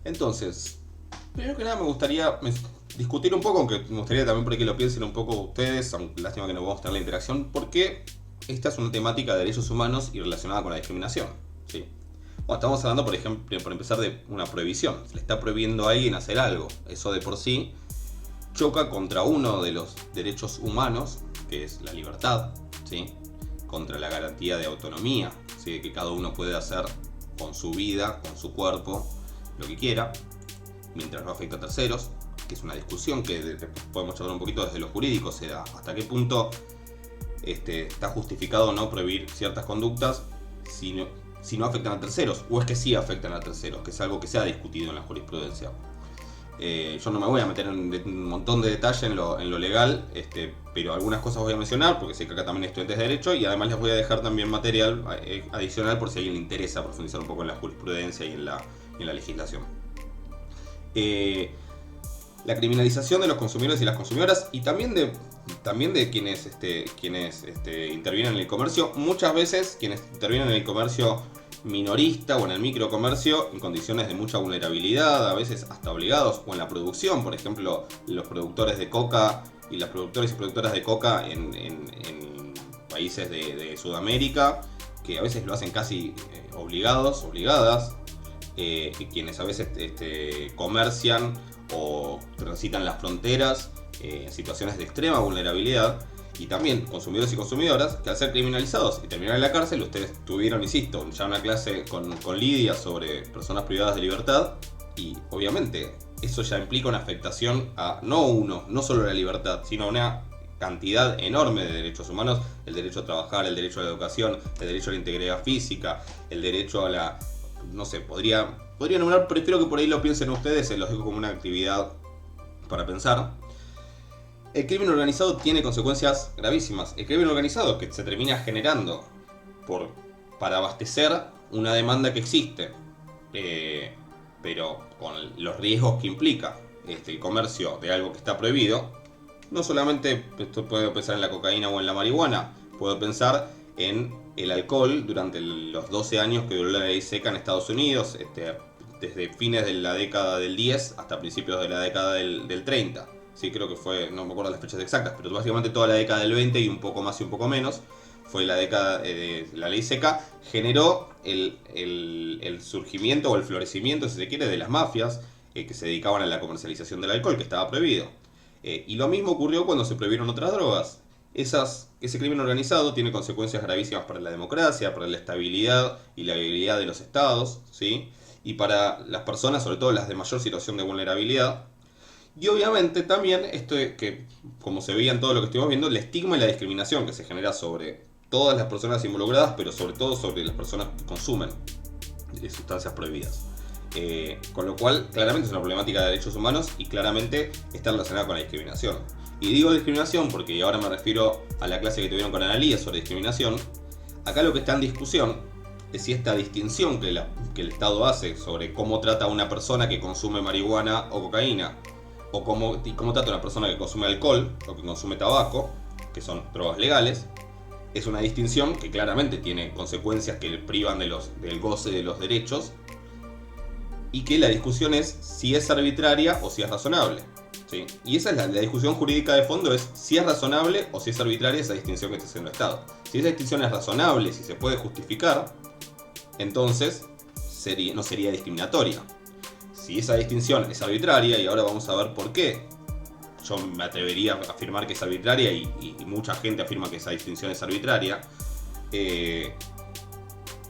Entonces, primero que nada me gustaría discutir un poco, aunque me gustaría también por que lo piensen un poco ustedes, aunque lástima que no vamos a tener la interacción, porque esta es una temática de derechos humanos y relacionada con la discriminación. ¿Sí? Bueno, estamos hablando, por ejemplo, por empezar, de una prohibición. Se le está prohibiendo a alguien hacer algo. Eso de por sí choca contra uno de los derechos humanos, que es la libertad, ¿sí? Contra la garantía de autonomía, ¿sí? De que cada uno puede hacer con su vida, con su cuerpo, lo que quiera, mientras no afecte a terceros, que es una discusión que podemos charlar un poquito desde lo jurídico, se da hasta qué punto está justificado no prohibir ciertas conductas si no afectan a terceros, o es que sí afectan a terceros, que es algo que se ha discutido en la jurisprudencia. Yo no me voy a meter en un montón de detalle en lo legal, pero algunas cosas voy a mencionar, porque sé que acá también hay estudiantes de Derecho, y además les voy a dejar también material adicional por si a alguien le interesa profundizar un poco en la jurisprudencia y en la legislación. La criminalización de los consumidores y las consumidoras, y también de quienes intervienen en el comercio. Muchas veces quienes intervienen en el comercio minorista o en el microcomercio en condiciones de mucha vulnerabilidad, a veces hasta obligados, o en la producción, por ejemplo, los productores de coca y las productores y productoras de coca en países de Sudamérica, que a veces lo hacen casi obligadas, quienes a veces comercian o transitan las fronteras en situaciones de extrema vulnerabilidad, y también consumidores y consumidoras que al ser criminalizados y terminar en la cárcel. Ustedes tuvieron, insisto, ya una clase con Lidia sobre personas privadas de libertad, y obviamente eso ya implica una afectación a no solo la libertad, sino a una cantidad enorme de derechos humanos: el derecho a trabajar, el derecho a la educación, el derecho a la integridad física, el derecho a la... no sé, podría nombrar, prefiero que por ahí lo piensen ustedes, se los dejo como una actividad para pensar. El crimen organizado tiene consecuencias gravísimas. El crimen organizado que se termina generando para abastecer una demanda que existe, pero con los riesgos que implica el comercio de algo que está prohibido. No solamente puedo pensar en la cocaína o en la marihuana, puedo pensar en el alcohol durante los 12 años que duró la ley seca en Estados Unidos, desde fines de la década del 10 hasta principios de la década del 30. Sí, creo que fue, no me acuerdo las fechas exactas, pero básicamente toda la década del 20 y un poco más y un poco menos fue la década de la ley seca. Generó el surgimiento o el florecimiento, si se quiere, de las mafias que se dedicaban a la comercialización del alcohol, que estaba prohibido. Y lo mismo ocurrió cuando se prohibieron otras drogas. Ese crimen organizado tiene consecuencias gravísimas para la democracia, para la estabilidad y la viabilidad de los estados, ¿sí? Y para las personas, sobre todo las de mayor situación de vulnerabilidad. Y obviamente también esto que, como se veía en todo lo que estuvimos viendo, el estigma y la discriminación que se genera sobre todas las personas involucradas, pero sobre todo sobre las personas que consumen sustancias prohibidas. Con lo cual, claramente es una problemática de derechos humanos y claramente está relacionada con la discriminación. Y digo discriminación porque ahora me refiero a la clase que tuvieron con Analía sobre discriminación. Acá lo que está en discusión es si esta distinción que el Estado hace sobre cómo trata a una persona que consume marihuana o cocaína, o cómo trata a una persona que consume alcohol o que consume tabaco, que son drogas legales, es una distinción que claramente tiene consecuencias que le privan del goce de los derechos, y que la discusión es si es arbitraria o si es razonable, ¿sí? Y esa es la discusión jurídica de fondo, es si es razonable o si es arbitraria esa distinción que está haciendo el Estado. Si esa distinción es razonable, si se puede justificar, entonces no sería discriminatoria. Si esa distinción es arbitraria, y ahora vamos a ver por qué yo me atrevería a afirmar que es arbitraria, y mucha gente afirma que esa distinción es arbitraria,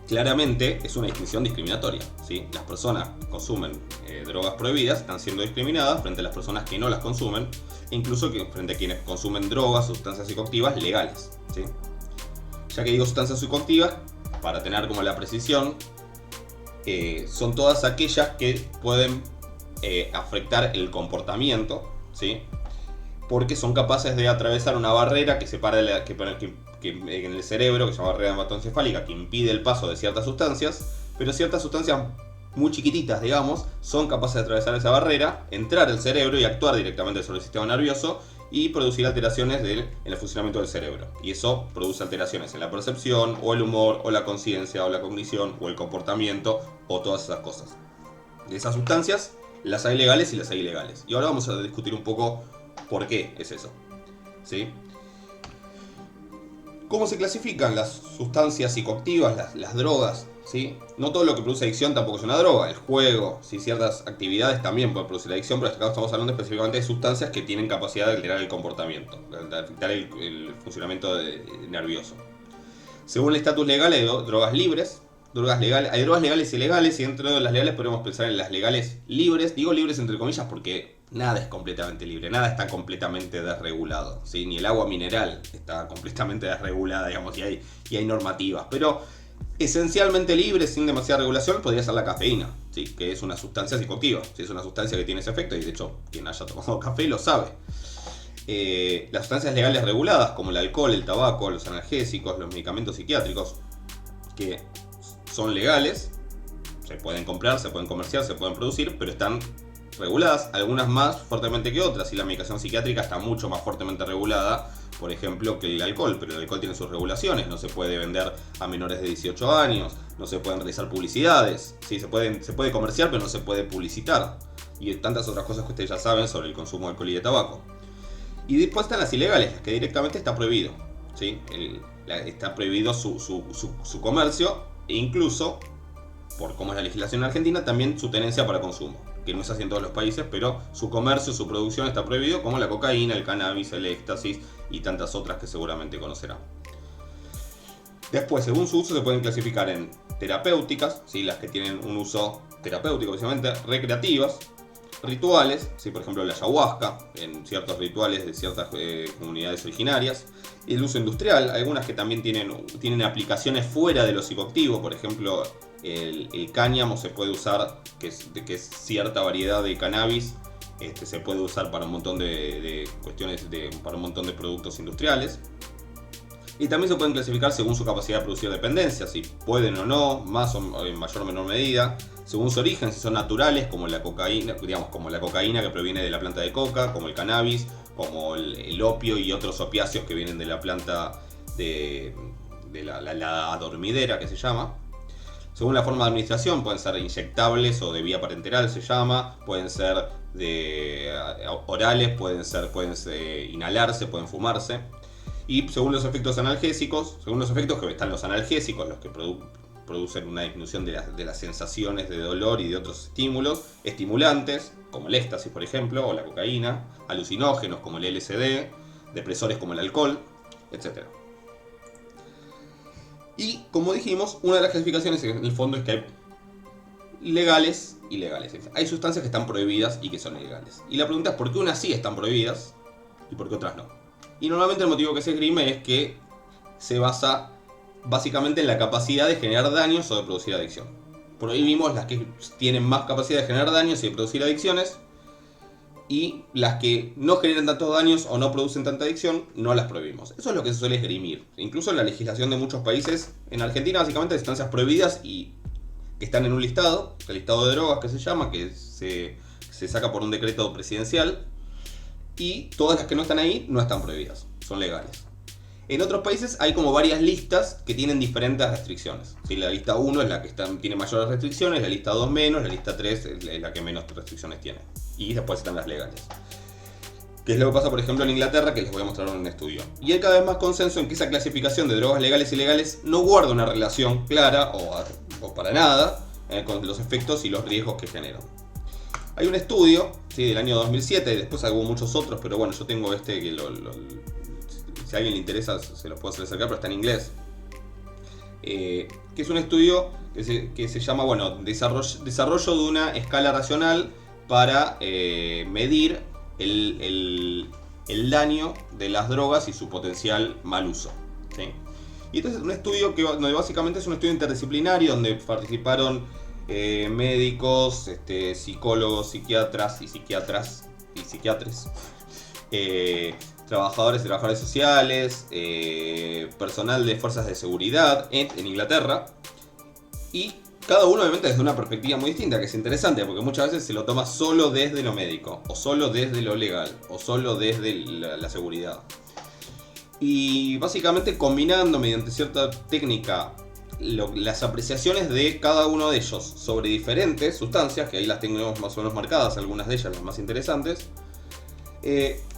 claramente es una distinción discriminatoria, ¿sí? Las personas que consumen drogas prohibidas están siendo discriminadas frente a las personas que no las consumen, e incluso frente a quienes consumen drogas, sustancias psicoactivas legales, ¿sí? Ya que digo sustancias psicoactivas, para tener como la precisión, son todas aquellas que pueden afectar el comportamiento, ¿sí? Porque son capaces de atravesar una barrera que separa que en el cerebro, que se llama barrera hematoencefálica, que impide el paso de ciertas sustancias, pero ciertas sustancias muy chiquititas, digamos, son capaces de atravesar esa barrera, entrar al cerebro y actuar directamente sobre el sistema nervioso y producir alteraciones en el funcionamiento del cerebro. Y eso produce alteraciones en la percepción, o el humor, o la conciencia, o la cognición, o el comportamiento, o todas esas cosas. De esas sustancias, las hay legales y las hay ilegales. Y ahora vamos a discutir un poco por qué es eso, ¿sí? ¿Cómo se clasifican las sustancias psicoactivas, las drogas? ¿Sí? No todo lo que produce adicción tampoco es una droga. El juego, ¿sí? Ciertas actividades también pueden producir adicción, pero acá estamos hablando específicamente de sustancias que tienen capacidad de alterar el comportamiento, de alterar el funcionamiento nervioso. Según el estatus legal hay drogas libres, hay drogas legales y ilegales, y dentro de las legales podemos pensar en las legales libres. Digo libres entre comillas porque nada es completamente libre, nada está completamente desregulado, ¿sí? Ni el agua mineral está completamente desregulada, digamos, y hay normativas, pero esencialmente libre, sin demasiada regulación, podría ser la cafeína, ¿sí? Que es una sustancia psicoactiva, ¿sí? Es una sustancia que tiene ese efecto, y de hecho quien haya tomado café lo sabe. Las sustancias legales reguladas, como el alcohol, el tabaco, los analgésicos, los medicamentos psiquiátricos, que son legales, se pueden comprar, se pueden comerciar, se pueden producir, pero están reguladas, algunas más fuertemente que otras, y la medicación psiquiátrica está mucho más fuertemente regulada, por ejemplo, que el alcohol, pero el alcohol tiene sus regulaciones, no se puede vender a menores de 18 años, no se pueden realizar publicidades, ¿sí? se puede comerciar, pero no se puede publicitar, y tantas otras cosas que ustedes ya saben sobre el consumo de alcohol y de tabaco. Y después están las ilegales, las que directamente está prohibido, ¿sí? Está prohibido su comercio, e incluso, por cómo es la legislación en Argentina, también su tenencia para consumo, que no es así en todos los países, pero su comercio, su producción está prohibido, como la cocaína, el cannabis, el éxtasis y tantas otras que seguramente conocerán. Después, según su uso, se pueden clasificar en terapéuticas, ¿sí? Las que tienen un uso terapéutico, precisamente, recreativas, rituales, ¿sí? Por ejemplo la ayahuasca, en ciertos rituales de ciertas comunidades originarias, el uso industrial, algunas que también tienen aplicaciones fuera de lo psicoactivo, por ejemplo el cáñamo se puede usar, que es cierta variedad de cannabis, se puede usar para un montón de cuestiones, para un montón de productos industriales. Y también se pueden clasificar según su capacidad de producir dependencia, si pueden o no, más o en mayor o menor medida, según su origen, si son naturales, como la cocaína, digamos, como la cocaína que proviene de la planta de coca, como el cannabis, como el opio y otros opiáceos que vienen de la planta de la dormidera, que se llama. Según la forma de administración, pueden ser inyectables o de vía parenteral, se llama, pueden ser orales, pueden inhalarse, pueden fumarse. Y según los efectos analgésicos, que están los analgésicos, los que producen una disminución de las sensaciones de dolor y de otros estímulos, estimulantes, como el éxtasis por ejemplo, o la cocaína, alucinógenos como el LSD, depresores como el alcohol, etc. Y como dijimos, una de las clasificaciones en el fondo es que hay legales y ilegales. Hay sustancias que están prohibidas y que son ilegales. Y la pregunta es por qué unas sí están prohibidas y por qué otras no. Y normalmente el motivo que se esgrime es que se basa básicamente en la capacidad de generar daños o de producir adicción. Prohibimos las que tienen más capacidad de generar daños y de producir adicciones, y las que no generan tantos daños o no producen tanta adicción, no las prohibimos. Eso es lo que se suele esgrimir. Incluso en la legislación de muchos países, en Argentina básicamente hay sustancias prohibidas y que están en un listado, el listado de drogas que se llama, que se saca por un decreto presidencial, y todas las que no están ahí no están prohibidas, son legales. En otros países hay como varias listas que tienen diferentes restricciones. ¿Sí? La lista 1 es la que tiene mayores restricciones, la lista 2 menos, la lista 3 es la que menos restricciones tiene. Y después están las legales. Que es lo que pasa por ejemplo en Inglaterra, que les voy a mostrar en un estudio. Y hay cada vez más consenso en que esa clasificación de drogas legales y ilegales no guarda una relación clara o para nada con los efectos y los riesgos que generan. Hay un estudio, ¿sí? Del año 2007, y después hubo muchos otros, pero bueno, yo tengo este que si a alguien le interesa se los puedo hacer acercar, pero está en inglés. Que es un estudio que se llama, bueno, desarrollo de una escala racional para medir el daño de las drogas y su potencial mal uso, ¿sí? Y este es un estudio donde básicamente es un estudio interdisciplinario donde participaron médicos, psicólogos, psiquiatras y psiquiatres, trabajadores y trabajadoras sociales, personal de fuerzas de seguridad en Inglaterra, y cada uno obviamente desde una perspectiva muy distinta, que es interesante porque muchas veces se lo toma solo desde lo médico, o solo desde lo legal, o solo desde la seguridad. Y básicamente combinando mediante cierta técnica las apreciaciones de cada uno de ellos sobre diferentes sustancias, que ahí las tenemos más o menos marcadas, algunas de ellas las más interesantes,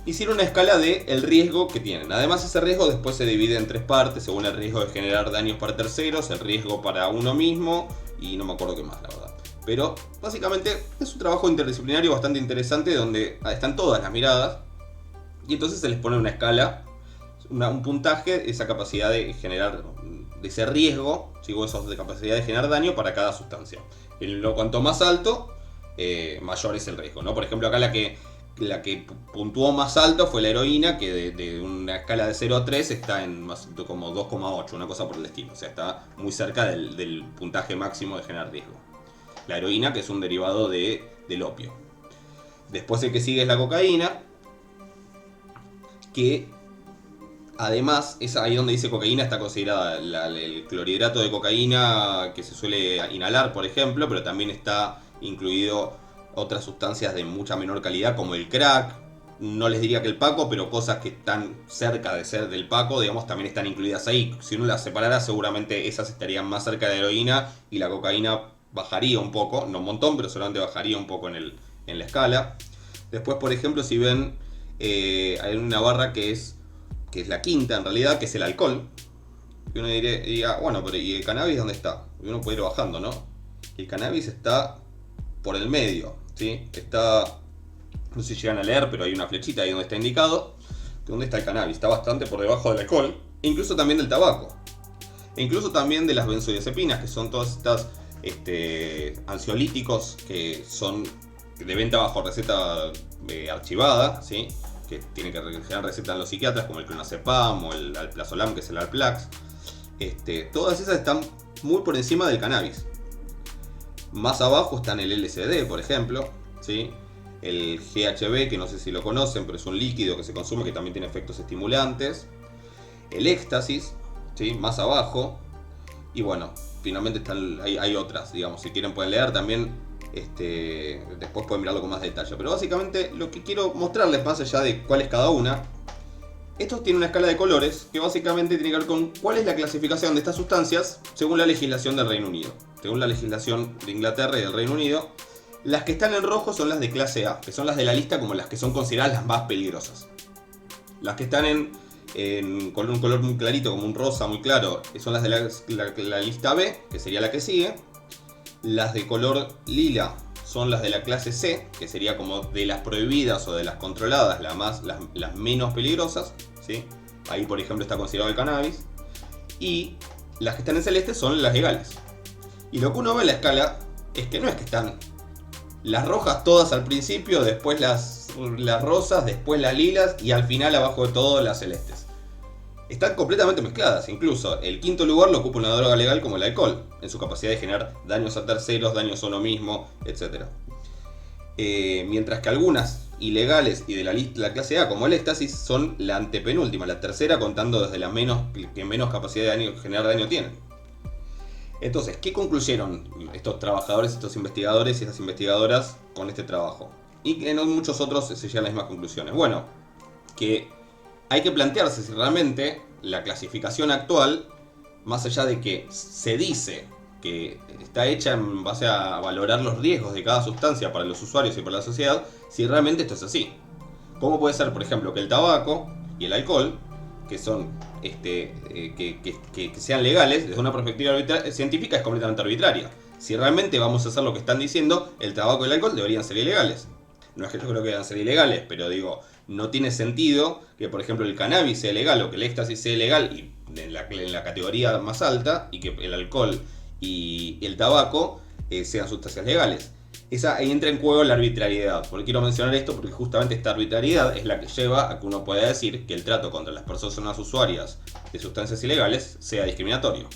hicieron una escala de el riesgo que tienen. Además, ese riesgo después se divide en 3 partes, según el riesgo de generar daños para terceros, el riesgo para uno mismo, y no me acuerdo qué más, la verdad. Pero básicamente es un trabajo interdisciplinario bastante interesante, donde están todas las miradas, y entonces se les pone una escala, un puntaje, esa capacidad de generar, de ese riesgo, ¿sí? Eso de capacidad de generar daño para cada sustancia. Cuanto más alto, mayor es el riesgo, ¿no? Por ejemplo, acá la que puntuó más alto fue la heroína, que de una escala de 0 a 3 está en más como 2,8, una cosa por el estilo. O sea, está muy cerca del puntaje máximo de generar riesgo. La heroína, que es un derivado del opio. Después el que sigue es la cocaína, que además es ahí donde dice cocaína, está considerada el clorhidrato de cocaína que se suele inhalar, por ejemplo, pero también está incluido otras sustancias de mucha menor calidad como el crack. No les diría que el paco, pero cosas que están cerca de ser del paco, digamos, también están incluidas ahí. Si uno las separara, seguramente esas estarían más cerca de la heroína y la cocaína bajaría un poco, no un montón, pero solamente bajaría un poco en la escala. Después, por ejemplo, si ven, hay una barra que es la quinta en realidad, que es el alcohol. Y uno diría, bueno, pero ¿y el cannabis dónde está? Y uno puede ir bajando, ¿no? El cannabis está por el medio, ¿sí? Está, no sé si llegan a leer, pero hay una flechita ahí donde está indicado dónde está el cannabis. Está bastante por debajo del alcohol, e incluso también del tabaco, e incluso también de las benzodiazepinas, que son todas estas ansiolíticos que son de venta bajo receta archivada, ¿sí? Que tienen que generar receta en los psiquiatras, como el clonazepam o el alprazolam, que es el Alplax. Todas esas están muy por encima del cannabis. Más abajo están el LSD, por ejemplo, ¿sí? El GHB, que no sé si lo conocen, pero es un líquido que se consume que también tiene efectos estimulantes. El éxtasis, ¿sí? Más abajo. Y bueno, finalmente hay otras, digamos, si quieren pueden leer también. Después pueden mirarlo con más detalle. Pero básicamente lo que quiero mostrarles, más allá de cuál es cada una, estos tienen una escala de colores que básicamente tiene que ver con cuál es la clasificación de estas sustancias según la legislación del Reino Unido. Según la legislación de Inglaterra y del Reino Unido, las que están en rojo son las de clase A, que son las de la lista como las que son consideradas las más peligrosas. Las que están con un color muy clarito, como un rosa muy claro, son las de la lista B, que sería la que sigue. Las de color lila son las de la clase C, que sería como de las prohibidas o de las controladas, las menos peligrosas, ¿sí? Ahí, por ejemplo, está considerado el cannabis. Y las que están en celeste son las legales. Y lo que uno ve en la escala es que no es que están las rojas todas al principio, después las rosas, después las lilas y al final, abajo de todo, las celestes. Están completamente mezcladas. Incluso el quinto lugar lo ocupa una droga legal como el alcohol, en su capacidad de generar daños a terceros, daños a uno mismo, etc. Mientras que algunas ilegales y de la clase A, como el éxtasis, son la antepenúltima, la tercera, contando desde la que menos capacidad de generar daño tienen. Entonces, ¿qué concluyeron estos trabajadores, estos investigadores y estas investigadoras con este trabajo? Y en muchos otros se llegan a las mismas conclusiones. Bueno, que hay que plantearse si realmente la clasificación actual, más allá de que se dice que está hecha en base a valorar los riesgos de cada sustancia para los usuarios y para la sociedad, si realmente esto es así. ¿Cómo puede ser, por ejemplo, que el tabaco y el alcohol, que son que sean legales desde una perspectiva científica, es completamente arbitraria? Si realmente vamos a hacer lo que están diciendo, el tabaco y el alcohol deberían ser ilegales. No es que yo creo que deban ser ilegales, pero digo, no tiene sentido que, por ejemplo, el cannabis sea legal o que el éxtasis sea legal y en la categoría más alta, y que el alcohol y el tabaco sean sustancias legales. Ahí entra en juego la arbitrariedad. Porque quiero mencionar esto porque justamente esta arbitrariedad es la que lleva a que uno pueda decir que el trato contra las personas usuarias de sustancias ilegales sea discriminatorio.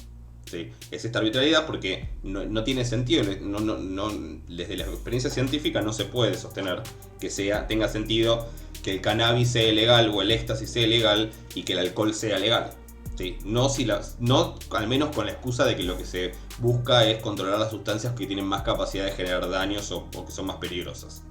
¿Sí? Es esta arbitrariedad porque no tiene sentido, desde la experiencia científica no se puede sostener que tenga sentido que el cannabis sea ilegal o el éxtasis sea ilegal y que el alcohol sea legal. ¿Sí? No al menos con la excusa de que lo que se busca es controlar las sustancias que tienen más capacidad de generar daños o que son más peligrosas.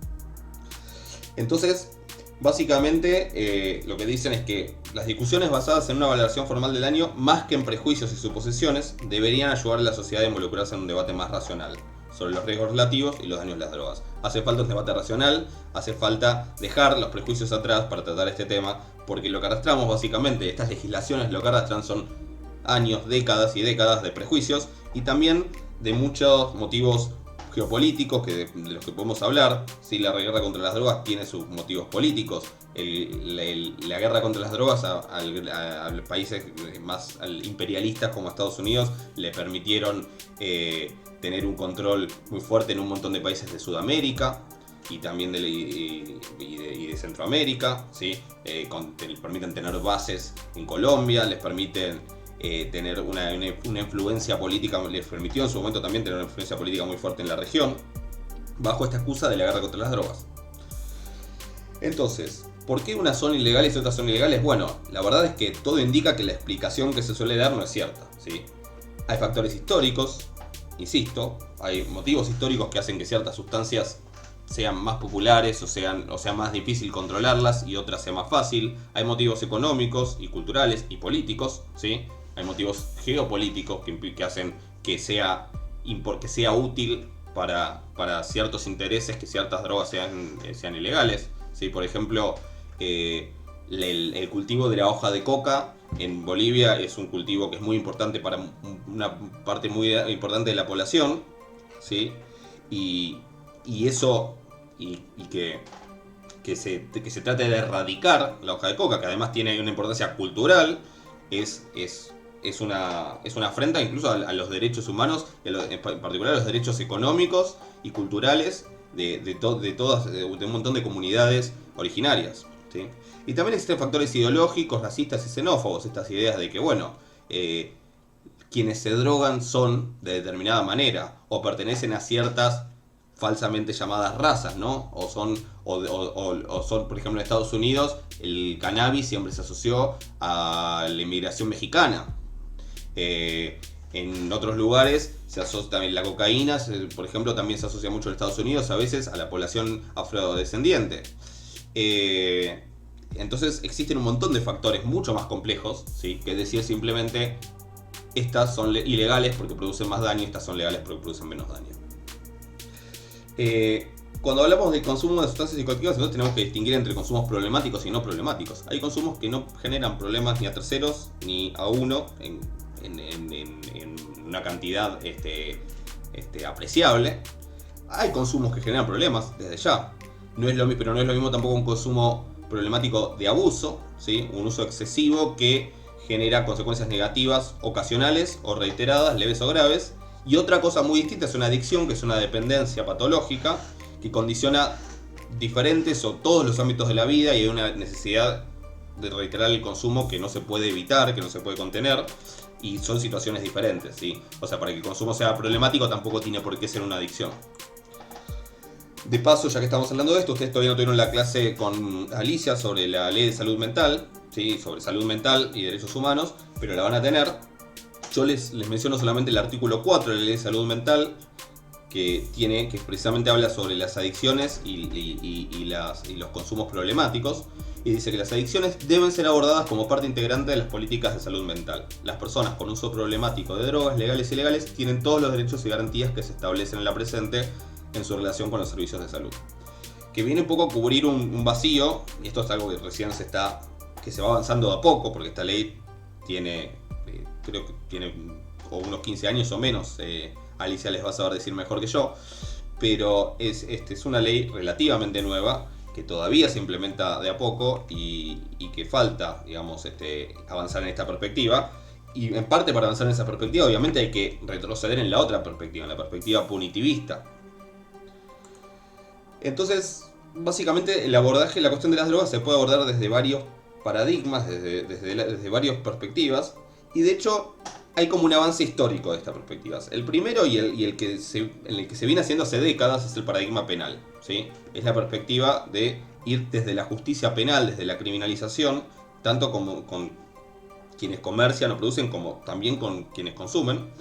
Entonces, Básicamente, lo que dicen es que las discusiones basadas en una valoración formal del daño, más que en prejuicios y suposiciones, deberían ayudar a la sociedad a involucrarse en un debate más racional sobre los riesgos relativos y los daños de las drogas. Hace falta un debate racional, hace falta dejar los prejuicios atrás para tratar este tema, porque lo que arrastramos básicamente, estas legislaciones lo que arrastran son años, décadas y décadas de prejuicios y también de muchos motivos geopolíticos de los que podemos hablar. ¿Sí? La guerra contra las drogas tiene sus motivos políticos. La guerra contra las drogas a países más imperialistas como Estados Unidos le permitieron tener un control muy fuerte en un montón de países de Sudamérica y también de Centroamérica. ¿Sí? Les permiten tener bases en Colombia, les permiten tener una influencia política, les permitió en su momento también tener una influencia política muy fuerte en la región, bajo esta excusa de la guerra contra las drogas. Entonces, ¿por qué unas son ilegales y otras son ilegales? Bueno, la verdad es que todo indica que la explicación que se suele dar no es cierta, ¿sí? Hay factores históricos, insisto, hay motivos históricos que hacen que ciertas sustancias sean más populares o sea más difícil controlarlas y otras sea más fácil. Hay motivos económicos y culturales y políticos, ¿sí? Hay motivos geopolíticos que hacen que sea útil para ciertos intereses que ciertas drogas sean ilegales. ¿Sí? Por ejemplo, el cultivo de la hoja de coca en Bolivia es un cultivo que es muy importante para una parte muy importante de la población, ¿sí? Y eso, que se trate de erradicar la hoja de coca, que además tiene una importancia cultural, es una afrenta incluso a los derechos humanos, en particular a los derechos económicos y culturales de un montón de comunidades originarias, ¿sí? Y también existen factores ideológicos, racistas y xenófobos, estas ideas de que, bueno, quienes se drogan son de determinada manera o pertenecen a ciertas falsamente llamadas razas, ¿no? O son, por ejemplo, en Estados Unidos, el cannabis siempre se asoció a la inmigración mexicana. En otros lugares se asocia también la cocaína, por ejemplo, también se asocia mucho en Estados Unidos a veces a la población afrodescendiente. Entonces existen un montón de factores mucho más complejos, ¿sí? Que decir simplemente estas son ilegales porque producen más daño, estas son legales porque producen menos daño. Cuando hablamos del consumo de sustancias psicoactivas, nosotros tenemos que distinguir entre consumos problemáticos y no problemáticos. Hay consumos que no generan problemas ni a terceros ni a uno en una cantidad apreciable. Hay consumos que generan problemas desde ya. Pero no es lo mismo tampoco un consumo problemático de abuso, ¿sí? Un uso excesivo que genera consecuencias negativas ocasionales o reiteradas, leves o graves. Y otra cosa muy distinta es una adicción, que es una dependencia patológica que condiciona diferentes o todos los ámbitos de la vida y hay una necesidad de reiterar el consumo que no se puede evitar, que no se puede contener, y son situaciones diferentes, ¿sí? O sea, para que el consumo sea problemático tampoco tiene por qué ser una adicción. De paso, ya que estamos hablando de esto, ustedes todavía no tuvieron la clase con Alicia sobre la ley de salud mental, ¿sí? Sobre salud mental y derechos humanos, pero la van a tener. Yo les menciono solamente el artículo 4 de la ley de salud mental, que precisamente habla sobre las adicciones y los consumos problemáticos, y dice que las adicciones deben ser abordadas como parte integrante de las políticas de salud mental. Las personas con uso problemático de drogas, legales y ilegales, tienen todos los derechos y garantías que se establecen en la presente en su relación con los servicios de salud. Que viene un poco a cubrir un vacío, y esto es algo que recién que se va avanzando de a poco, porque esta ley creo que tiene unos 15 años o menos. Alicia les va a saber decir mejor que yo, pero es una ley relativamente nueva que todavía se implementa de a poco y que falta, digamos, avanzar en esta perspectiva. Y en parte para avanzar en esa perspectiva, obviamente hay que retroceder en la otra perspectiva, en la perspectiva punitivista. Entonces, básicamente el abordaje de la cuestión de las drogas se puede abordar desde varios paradigmas, desde varias perspectivas, y de hecho hay como un avance histórico de estas perspectivas. El primero y en el que se viene haciendo hace décadas es el paradigma penal, ¿sí? Es la perspectiva de ir desde la justicia penal, desde la criminalización, tanto como con quienes comercian o producen, como también con quienes consumen,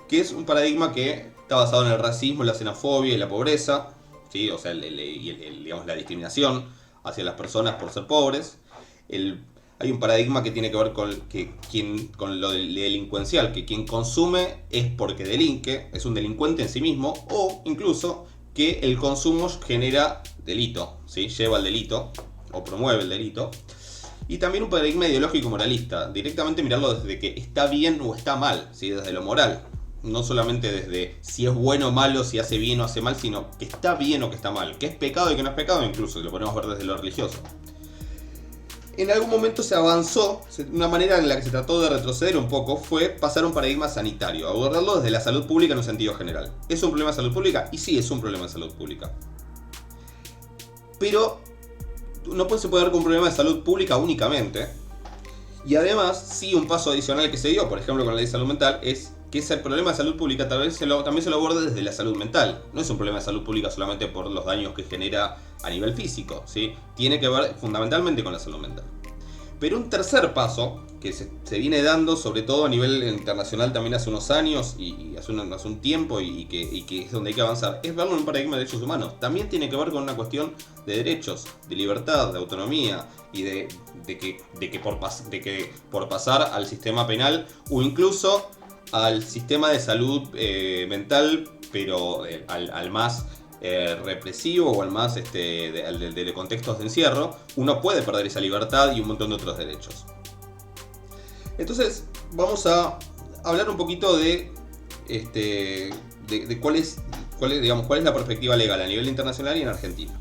que es un paradigma que está basado en el racismo, la xenofobia y la pobreza, ¿sí? O sea, digamos, la discriminación hacia las personas por ser pobres. Hay un paradigma que tiene que ver con lo delincuencial, que quien consume es porque delinque, es un delincuente en sí mismo, o incluso que el consumo genera delito, ¿sí? Lleva al delito o promueve el delito. Y también un paradigma ideológico moralista, directamente mirarlo desde que está bien o está mal, ¿sí? Desde lo moral. No solamente desde si es bueno o malo, si hace bien o hace mal, sino que está bien o que está mal, que es pecado y que no es pecado, incluso si lo podemos ver desde lo religioso. En algún momento se avanzó, una manera en la que se trató de retroceder un poco fue pasar a un paradigma sanitario, abordarlo desde la salud pública en un sentido general. ¿Es un problema de salud pública? Y sí, es un problema de salud pública. Pero no se puede ver como un problema de salud pública únicamente. Y además, sí, un paso adicional que se dio, por ejemplo con la ley de salud mental, es que ese problema de salud pública también se lo aborde desde la salud mental. No es un problema de salud pública solamente por los daños que genera a nivel físico, ¿sí? Tiene que ver fundamentalmente con la salud mental. Pero un tercer paso, que se viene dando sobre todo a nivel internacional también hace unos años y hace un tiempo y que es donde hay que avanzar, es verlo en un paradigma de derechos humanos. También tiene que ver con una cuestión de derechos, de libertad, de autonomía y de que por pasar al sistema penal o incluso al sistema de salud mental, pero al más represivo o al más de contextos de encierro, uno puede perder esa libertad y un montón de otros derechos. Entonces vamos a hablar un poquito de cuál es la perspectiva legal a nivel internacional y en Argentina.